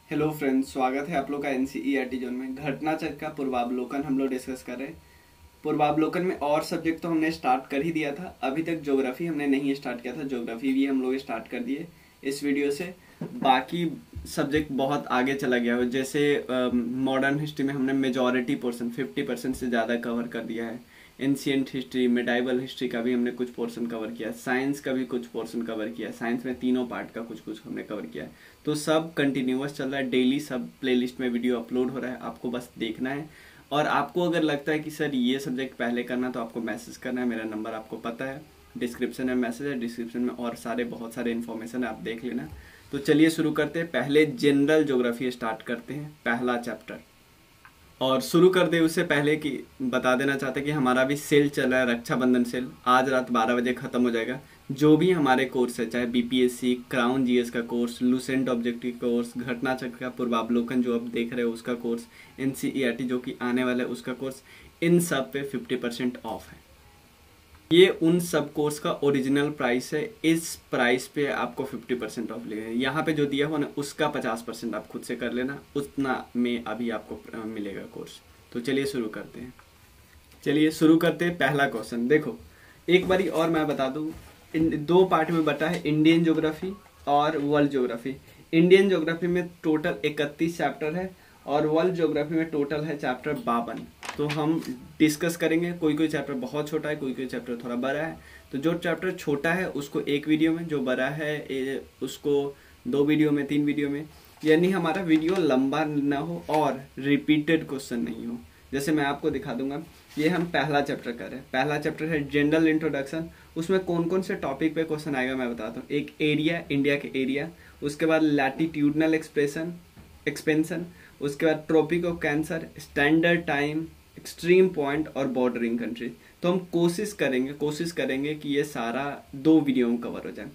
Hello friends, स्वागत है आप लोग का एनसीईआरटी जोन में। घटना चक्र का पूर्वावलोकन हम लोग डिस्कस कर रहे हैं। पूर्वावलोकन में और सब्जेक्ट तो हमने स्टार्ट कर ही दिया था, अभी तक ज्योग्राफी हमने नहीं स्टार्ट किया था। ज्योग्राफी भी हम लोग स्टार्ट कर दिए इस वीडियो से। बाकी सब्जेक्ट बहुत आगे चला गया है, जैसे मॉडर्न हिस्ट्री में हमने मेजॉरिटी पोर्शन 50% से ज़्यादा कवर कर दिया है। एंशियंट हिस्ट्री, मेडाइवल हिस्ट्री का भी हमने कुछ पोर्शन कवर किया, साइंस का भी कुछ पोर्शन कवर किया, साइंस में तीनों पार्ट का कुछ कुछ हमने कवर किया है। तो सब कंटिन्यूअस चल रहा है, डेली सब प्लेलिस्ट में वीडियो अपलोड हो रहा है, आपको बस देखना है। और आपको अगर लगता है कि सर ये सब्जेक्ट पहले करना, तो आपको मैसेज करना है। मेरा नंबर आपको पता है, डिस्क्रिप्शन में मैसेज है, डिस्क्रिप्शन में और बहुत सारे इन्फॉर्मेशन है, आप देख लेना। तो चलिए शुरू करते हैं। पहले जनरल ज्योग्राफी स्टार्ट करते हैं, पहला चैप्टर। और शुरू कर दे उससे पहले कि बता देना चाहते हैं कि हमारा भी सेल चल रहा है, रक्षाबंधन सेल। आज रात 12 बजे खत्म हो जाएगा। जो भी हमारे कोर्स है, चाहे बीपीएससी, क्राउन जीएस का कोर्स, लूसेंट ऑब्जेक्टिव कोर्स, घटना चक्र का पूर्वावलोकन जो आप देख रहे हो उसका कोर्स, एनसीईआरटी जो कि आने वाला है उसका कोर्स, इन सब पे 50% ऑफ है। ये उन सब कोर्स का ओरिजिनल प्राइस है। इस प्राइस पे आपको 50% ऑफ लगेगा। यहाँ पे जो दिया हुआ ना उसका 50% आप खुद से कर लेना, उतना में अभी आपको मिलेगा कोर्स। तो चलिए शुरू करते हैं। चलिए शुरू करते हैं। पहला क्वेश्चन देखो, एक बारी और मैं बता दूं, दो पार्ट में बटा है, इंडियन ज्योग्राफी और वर्ल्ड ज्योग्राफी। इंडियन ज्योग्राफी में टोटल 31 चैप्टर है और वर्ल्ड ज्योग्राफी में टोटल है चैप्टर 52। तो हम डिस्कस करेंगे। कोई कोई चैप्टर बहुत छोटा है, कोई कोई चैप्टर थोड़ा बड़ा है। तो जो चैप्टर छोटा है उसको एक वीडियो में, जो बड़ा है उसको 2 वीडियो में, 3 वीडियो में, यानी हमारा वीडियो लंबा ना हो और रिपीटेड क्वेश्चन नहीं हो। जैसे मैं आपको दिखा दूंगा, ये हम पहला चैप्टर कर रहे हैं। पहला चैप्टर है जनरल इंट्रोडक्शन। उसमें कौन कौन से टॉपिक पे क्वेश्चन आएगा मैं बताता हूँ। एक एरिया, इंडिया के एरिया, उसके बाद लैटिट्यूडनल एक्सपेंशन, उसके बाद tropic of cancer, standard time, extreme point और बॉर्डरिंग कंट्री। तो हम कोशिश करेंगे कि ये सारा 2 वीडियो में कवर हो जाए,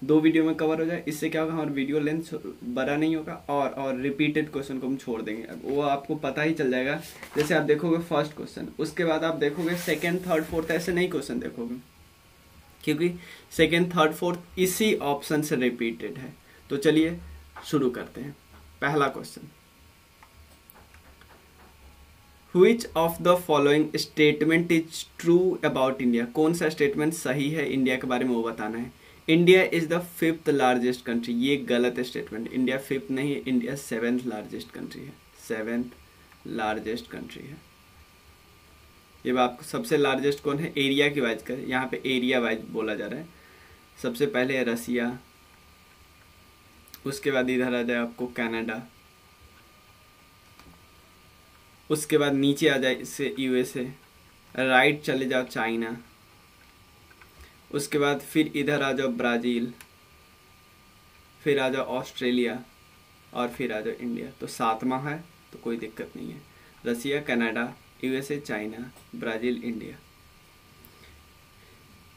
2 वीडियो में कवर हो जाए। इससे क्या होगा, हमारा वीडियो लेंथ बड़ा नहीं होगा और रिपीटेड क्वेश्चन को हम छोड़ देंगे, वो आपको पता ही चल जाएगा। जैसे आप देखोगे फर्स्ट क्वेश्चन, उसके बाद आप देखोगे सेकंड, थर्ड, फोर्थ, ऐसे नहीं क्वेश्चन देखोगे, क्योंकि सेकंड, थर्ड, फोर्थ इसी ऑप्शन से रिपीटेड है। तो चलिए शुरू करते हैं। पहला question, Which of the following statement is true about India? कौन सा स्टेटमेंट सही है इंडिया के बारे में, वो बताना है। India is the 5th largest country, ये गलत स्टेटमेंट। इंडिया 5th नहीं है, इंडिया 7th लार्जेस्ट कंट्री है। 7th लार्जेस्ट कंट्री है। ये बात, सबसे लार्जेस्ट कौन है एरिया की वाइज कर, यहाँ पे एरिया वाइज बोला जा रहा है। सबसे पहले है रसिया, उसके बाद इधर आ जाए आपको कनाडा, उसके बाद नीचे आ जाए इससे यूएसए, राइट चले जाओ चाइना, उसके बाद फिर इधर आ जाओ ब्राज़ील, फिर आ जाओ ऑस्ट्रेलिया और फिर आ जाओ इंडिया। तो 7वां है, तो कोई दिक्कत नहीं है। Russia, Canada, USA, China, Brazil, India.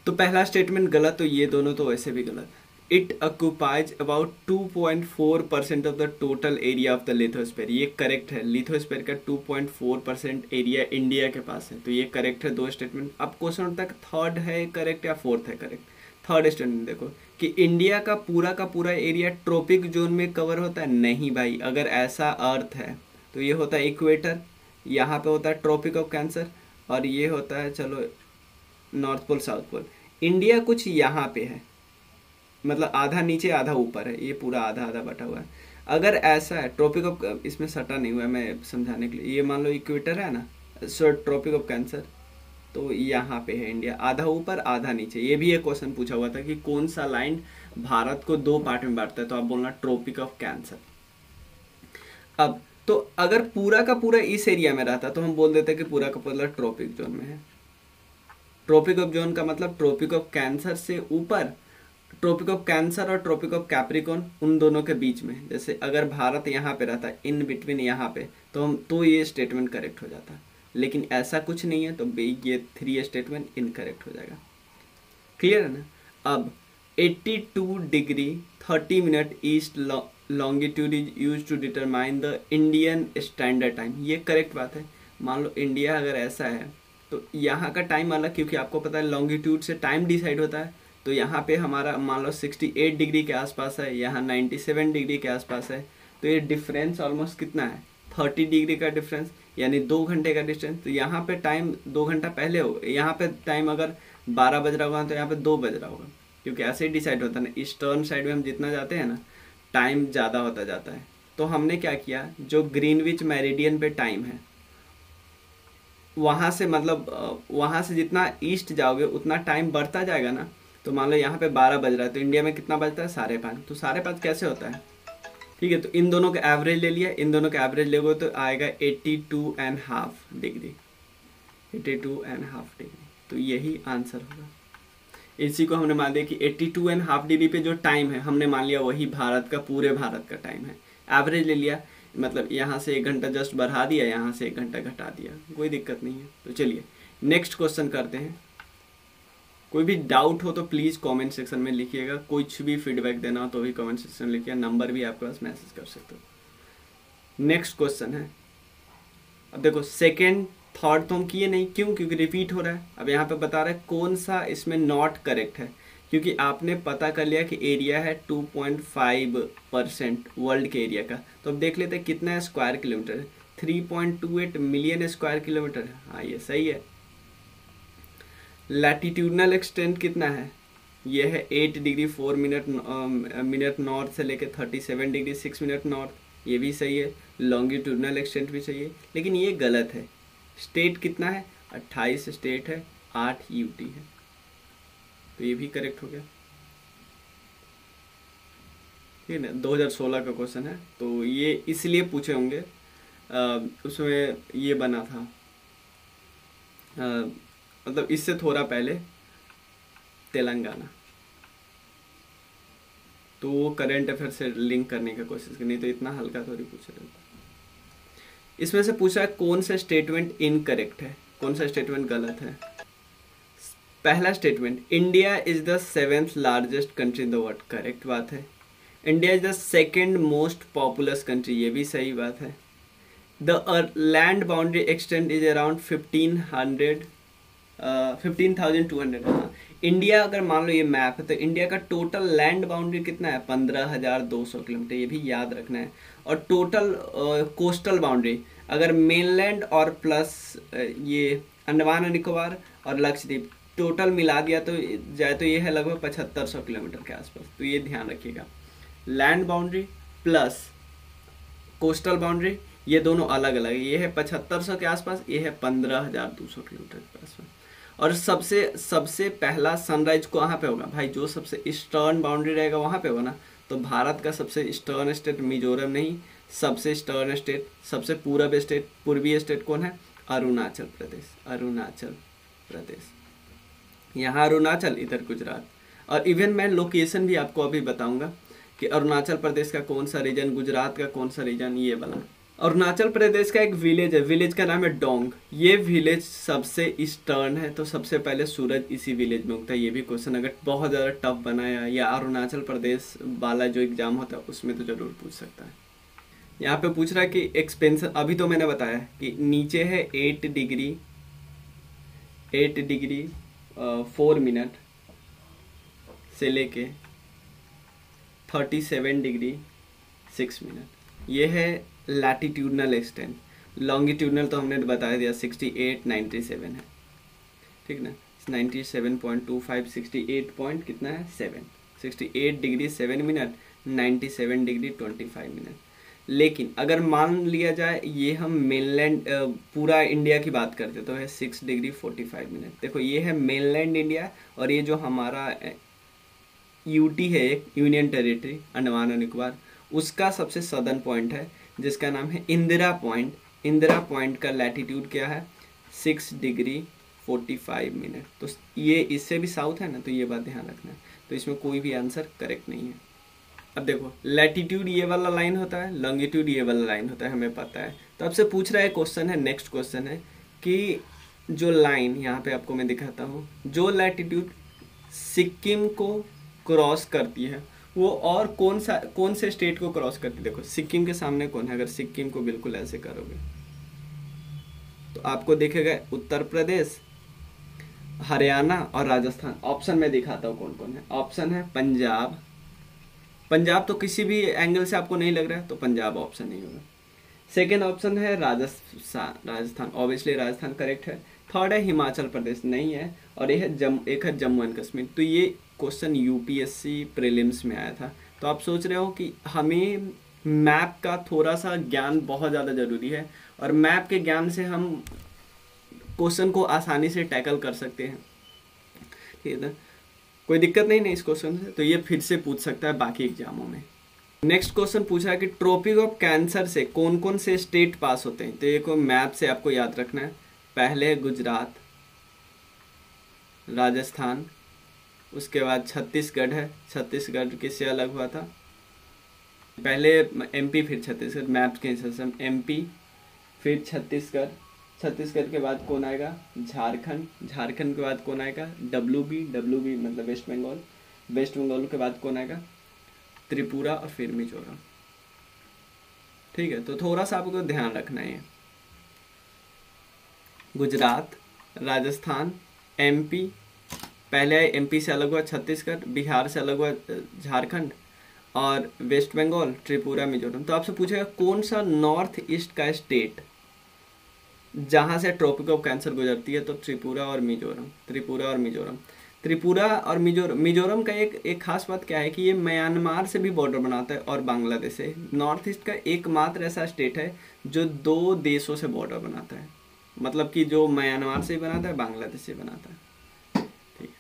तो पहला स्टेटमेंट गलत, तो ये दोनों तो वैसे भी गलत। It occupies about 2.4% of the total area of the lithosphere, ये करेक्ट है। लिथोस्फीयर का 2.4% एरिया इंडिया के पास है, तो ये करेक्ट है। 2 स्टेटमेंट। अब क्वेश्चन तक थर्ड है करेक्ट या फोर्थ है करेक्ट। थर्ड स्टेटमेंट देखो कि इंडिया का पूरा एरिया ट्रॉपिक जोन में कवर होता है। नहीं भाई, अगर ऐसा अर्थ है तो ये होता है इक्वेटर, यहाँ पे होता है ट्रॉपिक ऑफ कैंसर, और ये होता है चलो north pole, south pole. India कुछ यहाँ पे है, मतलब आधा नीचे आधा ऊपर है, ये पूरा आधा आधा बटा हुआ है। अगर ऐसा है ट्रॉपिक ऑफ, इसमें सटा नहीं हुआ है मैं समझाने के लिए, ये मान लो इक्वेटर है ना, सो ट्रॉपिक ऑफ कैंसर, तो यहाँ पे है इंडिया, आधा ऊपर आधा नीचे। ये भी एक क्वेश्चन पूछा हुआ था कि कौन सा लाइन भारत को 2 पार्ट में बांटता है, तो आप बोलना ट्रॉपिक ऑफ कैंसर। अब तो अगर पूरा का पूरा इस एरिया में रहता तो हम बोल देते कि पूरा का पूरा ट्रॉपिक जोन में है। ट्रॉपिक ऑफ जोन का मतलब ट्रॉपिक ऑफ कैंसर से ऊपर, ट्रॉपिक ऑफ कैंसर और ट्रॉपिक ऑफ कैप्रिकॉन उन दोनों के बीच में। जैसे अगर भारत यहाँ पे रहता है, इन बिटवीन यहाँ पे, तो ये स्टेटमेंट करेक्ट हो जाता। लेकिन ऐसा कुछ नहीं है, तो ये 3 स्टेटमेंट इनकरेक्ट हो जाएगा। क्लियर है ना। अब 82 degree 30 minute east longitude is use to determine the Indian standard time, ये करेक्ट बात है। मान लो इंडिया अगर ऐसा है तो यहाँ का टाइम अलग, क्योंकि आपको पता है लॉन्गिट्यूड से टाइम डिसाइड होता है। तो यहाँ पे हमारा मान लो 68 डिग्री के आसपास है, यहाँ 97 डिग्री के आसपास है, तो ये डिफरेंस ऑलमोस्ट कितना है, 30 डिग्री का डिफरेंस, यानी 2 घंटे का डिस्टेंस। तो यहाँ पे टाइम 2 घंटा पहले होगा, यहाँ पे टाइम अगर 12 बज रहा होगा तो यहाँ पे 2 बज रहा होगा, क्योंकि ऐसे ही डिसाइड होता है ना, ईस्टर्न साइड में हम जितना जाते हैं ना टाइम ज़्यादा होता जाता है। तो हमने क्या किया, जो ग्रीनविच मेरिडियन पे टाइम है वहाँ से, मतलब वहाँ से जितना ईस्ट जाओगे उतना टाइम बढ़ता जाएगा ना। तो मान लो यहाँ पे 12 बज रहा है, तो इंडिया में कितना बजता है, 5:30। तो 5:30 कैसे होता है, ठीक है। तो इन दोनों का एवरेज ले लिया, इन दोनों का एवरेज लेगो तो आएगा 82.5 डिग्री, 82.5 डिग्री। तो यही आंसर होगा। इसी को हमने मान लिया कि 82.5 डिग्री पे जो टाइम है हमने मान लिया वही भारत का, पूरे भारत का टाइम है। एवरेज ले लिया, मतलब यहाँ से 1 घंटा जस्ट बढ़ा दिया, यहाँ से 1 घंटा घटा दिया, कोई दिक्कत नहीं है। तो चलिए नेक्स्ट क्वेश्चन करते हैं। कोई भी डाउट हो तो प्लीज़ कमेंट सेक्शन में लिखिएगा, कुछ भी फीडबैक देना हो तो भी कमेंट सेक्शन में लिखिए, नंबर भी आपके पास मैसेज कर सकते हो। नेक्स्ट क्वेश्चन है, अब देखो सेकेंड थर्ड तो हम किए नहीं, क्यों, क्योंकि रिपीट हो रहा है। अब यहाँ पे बता रहा है कौन सा इसमें नॉट करेक्ट है, क्योंकि आपने पता कर लिया कि एरिया है 2.5% वर्ल्ड के एरिया का। तो अब देख लेते हैं कितना है स्क्वायर किलोमीटर है, 3.28 मिलियन स्क्वायर किलोमीटर है। हाँ ये सही है। लैटिट्यूडनल एक्सटेंट कितना है, ये है 8 डिग्री 4 मिनट नॉर्थ से लेकर 37 डिग्री 6 मिनट नॉर्थ, ये भी सही है। लॉन्गिट्यूडनल एक्सटेंट भी सही है, लेकिन ये गलत है। स्टेट कितना है, 28 स्टेट है, 8 यूटी है, तो ये भी करेक्ट हो गया, ठीक है ना। 2016 का क्वेश्चन है, तो ये इसलिए पूछे होंगे, उसमें ये बना था, मतलब इससे थोड़ा पहले तेलंगाना, तो वो करंट अफेयर से लिंक करने की कोशिश की, नहीं तो इतना हल्का थोड़ी पूछ रहे थे। इसमें से पूछा है कौन सा स्टेटमेंट इनकरेक्ट है, कौन सा स्टेटमेंट गलत है। पहला statement, India is the 7th largest country in the world, correct बात है। India is the 2nd most populous country, ये भी सही बात है। The land boundary extend is around 15,200। हाँ, इंडिया अगर मान लो ये मैप है तो इंडिया का टोटल लैंड बाउंड्री कितना है, 15,200 किलोमीटर, ये भी याद रखना है। और टोटल कोस्टल बाउंड्री अगर मेनलैंड और प्लस ये अंडमान और निकोबार और लक्षद्वीप टोटल मिला दिया तो जाए तो ये है लगभग 7500 किलोमीटर के आसपास। तो ये ध्यान रखिएगा, land boundary plus coastal boundary ये दोनों अलग अलग है। ये है 7500 के आसपास, ये है 15,200 किलोमीटर के आसपास। और सबसे पहला सनराइज कहाँ पे होगा भाई, जो सबसे ईस्टर्न बाउंड्री रहेगा वहाँ पे होगा ना। तो भारत का सबसे ईस्टर्न स्टेट मिजोरम नहीं, सबसे ईस्टर्न स्टेट, सबसे पूर्वी स्टेट कौन है, अरुणाचल प्रदेश। अरुणाचल प्रदेश, यहाँ अरुणाचल, इधर गुजरात। और इवन मैं लोकेशन भी आपको अभी बताऊंगा कि अरुणाचल प्रदेश का कौन सा रीजन, गुजरात का कौन सा रीजन, ये वाला। अरुणाचल प्रदेश का एक विलेज है, विलेज का नाम है डोंग। ये विलेज सबसे ईस्टर्न है, तो सबसे पहले सूरज इसी विलेज में उगता है। ये भी क्वेश्चन अगर बहुत ज़्यादा टफ बनाया या अरुणाचल प्रदेश वाला जो एग्जाम होता है उसमें तो जरूर पूछ सकता है। यहाँ पे पूछ रहा है कि एक्सपेंशन, अभी तो मैंने बताया कि नीचे है 8 डिग्री 4 मिनट से लेके 37 डिग्री 6 मिनट, ये है लैटिट्यूडनल एक्सटेंट। लॉन्गिट्यूडनल तो हमने बता दिया 68.97 है, ठीक ना, 97.25, 68 पॉइंट कितना है 7, 68 डिग्री 7 मिनट, 97 डिग्री 25 मिनट। लेकिन अगर मान लिया जाए ये हम मेनलैंड पूरा इंडिया की बात करते तो है 6 डिग्री 45 मिनट। देखो ये है मेनलैंड इंडिया, और ये जो हमारा यूटी है एक यूनियन टेरिटरी अंडमान और निकोबार, उसका सबसे सदर्न पॉइंट है जिसका नाम है इंदिरा पॉइंट। इंदिरा पॉइंट का लैटिट्यूड क्या है 6 डिग्री 45 मिनट। तो ये इससे भी साउथ है ना, तो ये बात ध्यान रखना है। तो इसमें कोई भी आंसर करेक्ट नहीं है। अब देखो लैटिट्यूड ये वाला लाइन होता है, लॉन्गिट्यूड ये वाला लाइन होता है, हमें पता है। तो आपसे पूछ रहा है क्वेश्चन है, नेक्स्ट क्वेश्चन है कि जो लाइन यहाँ पे आपको मैं दिखाता हूँ, जो लैटिट्यूड सिक्किम को क्रॉस करती है वो और कौन से स्टेट को क्रॉस करती है। देखो सिक्किम के सामने कौन है, अगर सिक्किम को बिल्कुल ऐसे करोगे तो आपको दिखेगा उत्तर प्रदेश, हरियाणा और राजस्थान। ऑप्शन में दिखाता हूँ कौन कौन है। ऑप्शन है पंजाब, पंजाब तो किसी भी एंगल से आपको नहीं लग रहा है तो पंजाब ऑप्शन नहीं होगा। सेकेंड ऑप्शन है राजस्थान, ऑब्वियसली राजस्थान करेक्ट है। थर्ड है हिमाचल प्रदेश, नहीं है। और एक है जम्मू एंड कश्मीर। तो ये क्वेश्चन यूपीएससी प्रीलिम्स में आया था। तो आप सोच रहे हो कि हमें मैप का थोड़ा सा ज्ञान बहुत ज़्यादा ज़रूरी है, और मैप के ज्ञान से हम क्वेश्चन को आसानी से टैकल कर सकते हैं, ठीक है ना। कोई दिक्कत नहीं इस क्वेश्चन से, तो ये फिर से पूछ सकता है बाकी एग्जामों में। नेक्स्ट क्वेश्चन पूछा है कि ट्रॉपिक ऑफ कैंसर से कौन कौन से स्टेट पास होते हैं। तो ये को मैप से आपको याद रखना है। पहले गुजरात, राजस्थान, उसके बाद छत्तीसगढ़ है। छत्तीसगढ़ किससे अलग हुआ था, पहले एमपी फिर छत्तीसगढ़, मैप के हिसाब से एमपी फिर छत्तीसगढ़। छत्तीसगढ़ के बाद कौन आएगा, झारखंड। झारखंड के बाद कौन आएगा, डब्ल्यूबी मतलब वेस्ट बंगाल। वेस्ट बंगाल के बाद कौन आएगा, त्रिपुरा, और फिर मिजोरम। ठीक है, तो थोड़ा सा आपको ध्यान रखना है। गुजरात, राजस्थान, एमपी, पहले एमपी से अलग हुआ छत्तीसगढ़, बिहार से अलग हुआ झारखंड, और वेस्ट बंगाल, त्रिपुरा, मिजोरम। तो आपसे पूछेगा कौन सा नॉर्थ ईस्ट का स्टेट जहां से ट्रॉपिक ऑफ कैंसर गुजरती है, तो त्रिपुरा और मिजोरम। त्रिपुरा और मिजोरम का एक खास बात क्या है कि ये म्यांमार से भी बॉर्डर बनाता है और बांग्लादेश से। नॉर्थ ईस्ट का एकमात्र ऐसा स्टेट है जो 2 देशों से बॉर्डर बनाता है, मतलब कि जो म्यांमार से बनाता है, बांग्लादेश से बनाता है। ठीक है,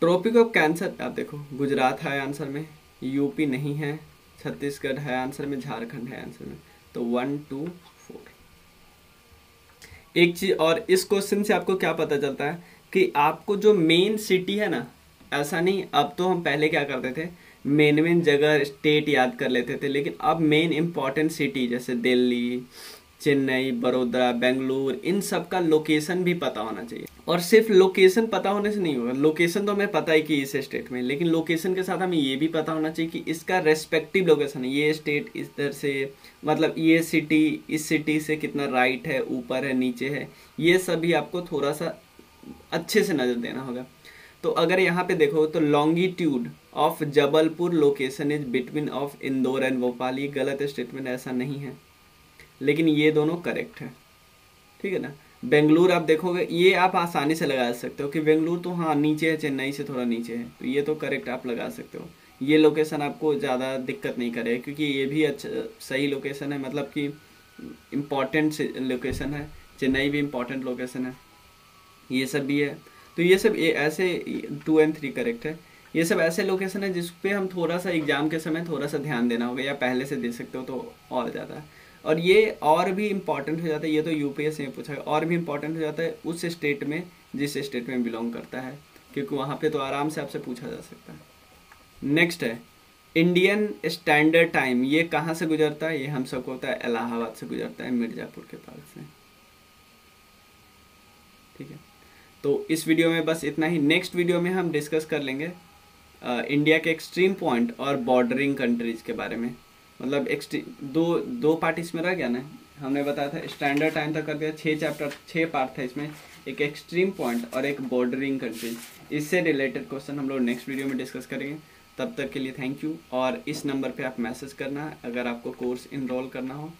ट्रॉपिक ऑफ कैंसर आप देखो, गुजरात है आंसर में, यूपी नहीं है, छत्तीसगढ़ है आंसर में, झारखंड है आंसर में। तो 1 2 4। एक चीज और, इस क्वेश्चन से आपको क्या पता चलता है कि आपको जो मेन सिटी है ना, ऐसा नहीं, अब तो हम पहले क्या करते थे, मेन जगह स्टेट याद कर लेते थे, लेकिन अब मेन इंपॉर्टेंट सिटी जैसे दिल्ली, चेन्नई, बड़ौदा, बेंगलुरु, इन सब का लोकेशन भी पता होना चाहिए। और सिर्फ लोकेशन पता होने से नहीं होगा, लोकेशन तो हमें पता है कि इस स्टेट में, लेकिन लोकेशन के साथ हमें ये भी पता होना चाहिए कि इसका रेस्पेक्टिव लोकेशन है। ये स्टेट इधर से, मतलब ये सिटी इस सिटी से कितना राइट है, ऊपर है, नीचे है, ये सभी आपको थोड़ा सा अच्छे से नजर देना होगा। तो अगर यहाँ पे देखो तो longitude of Jabalpur location is between of Indore and Bhopal, ये गलत स्टेटमेंट, ऐसा नहीं है, लेकिन ये दोनों करेक्ट है। ठीक है ना। बेंगलुरु आप देखोगे, ये आप आसानी से लगा सकते हो कि बेंगलुरु तो हाँ नीचे है, चेन्नई से थोड़ा नीचे है, तो ये तो करेक्ट आप लगा सकते हो। ये लोकेशन आपको ज़्यादा दिक्कत नहीं करेगा, क्योंकि ये भी अच्छा सही लोकेशन है, मतलब कि इम्पॉर्टेंट लोकेशन है। चेन्नई भी इम्पॉर्टेंट लोकेशन है, ये सब भी है। तो ये सब ऐसे 2 और 3 करेक्ट है। ये सब ऐसे लोकेशन है जिस पे हम थोड़ा सा एग्जाम के समय थोड़ा सा ध्यान देना होगा, या पहले से दे सकते हो तो और ज़्यादा है। और ये और भी इम्पॉर्टेंट हो जाता है, ये तो यूपीएससी में पूछा है, और भी इम्पॉर्टेंट हो जाता है उस स्टेट में जिस स्टेट में बिलोंग करता है, क्योंकि वहाँ पे तो आराम से आपसे पूछा जा सकता है। नेक्स्ट है इंडियन स्टैंडर्ड टाइम, ये कहाँ से गुजरता है, ये हम सबको होता है इलाहाबाद से गुजरता है, मिर्जापुर के पास से। ठीक है, तो इस वीडियो में बस इतना ही। नेक्स्ट वीडियो में हम डिस्कस कर लेंगे इंडिया के एक्सट्रीम पॉइंट और बॉर्डरिंग कंट्रीज के बारे में। मतलब दो पार्ट इसमें रह गया ना, हमने बताया था स्टैंडर्ड टाइम तक कर दिया, 6 पार्ट था इसमें, एक एक्सट्रीम पॉइंट और एक बॉर्डरिंग कंट्रीज। इससे रिलेटेड क्वेश्चन हम लोग नेक्स्ट वीडियो में डिस्कस करेंगे। तब तक के लिए थैंक यू, और इस नंबर पे आप मैसेज करना है अगर आपको कोर्स इनरोल करना हो।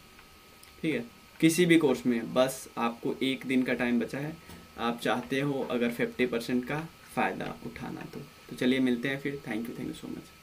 ठीक है, किसी भी कोर्स में, बस आपको 1 दिन का टाइम बचा है, आप चाहते हो अगर 50% का फ़ायदा उठाना तो चलिए मिलते हैं फिर। Thank you so much.